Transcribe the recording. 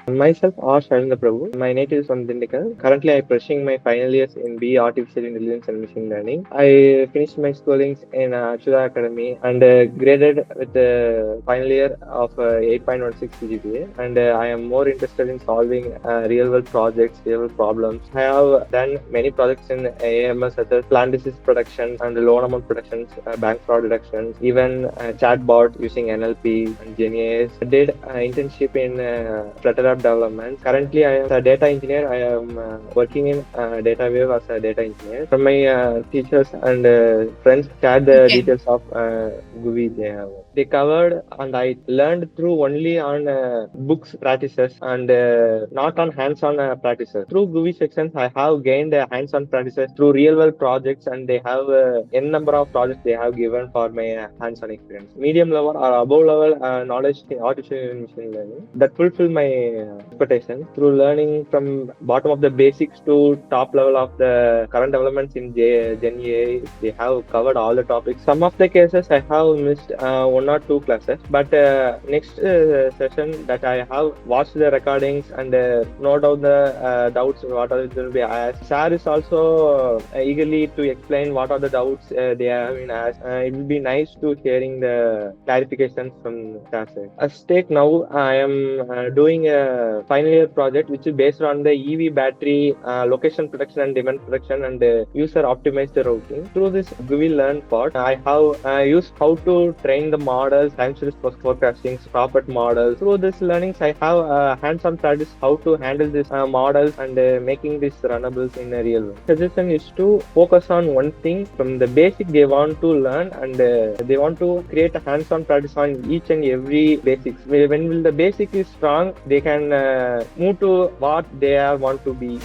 Myself, R. Shylendra Prabhu. My native is from Dindigal. Currently, I am pursuing my final years in BE Artificial Intelligence and Machine Learning. I finished my schoolings in Chuda Academy and graded with the final year of 8.16 GPA. And I am more interested in solving real-world projects, real-world problems. I have done many projects in AMS such as plant disease production and loan amount productions, bank fraud reductions, even chatbot using NLP and GenAI. I did internship in Flutter app development. Currently, I am a data engineer. I am working in DataWave as a data engineer. From my teachers and friends, shared the Okay. details of GUVI they covered, and I learned through only on books practices and not on hands-on practices. Through GUVI sections, I have gained hands-on practices through real-world projects, and they have n number of projects they have given for my hands-on experience. Medium level or above level knowledge in artificial machine learning that fulfill my expectations through learning from bottom of the basics to top level of the current developments in Gen AI. They have covered all the topics. Some of the cases I have missed one or two classes, but next session that I have watched the recordings and note out the doubts what are will be asked. Sir is also eagerly to explain what are the doubts they have been asked. It will be nice to hearing the clarifications from Sir side. As take now, I am doing a final year project which is based on the EV battery location prediction and demand prediction and user optimized routing. Through this GUI learn part, I have used how to train the models, time series forecasting, profit models. Through this learnings, I have hands-on practice how to handle these models and making these runnables in a real world. Suggestion is to focus on one thing from the basic they want to learn, and they want to create a hands-on practice on each and every basics. When will the basic is strong, they can move to what they want to be.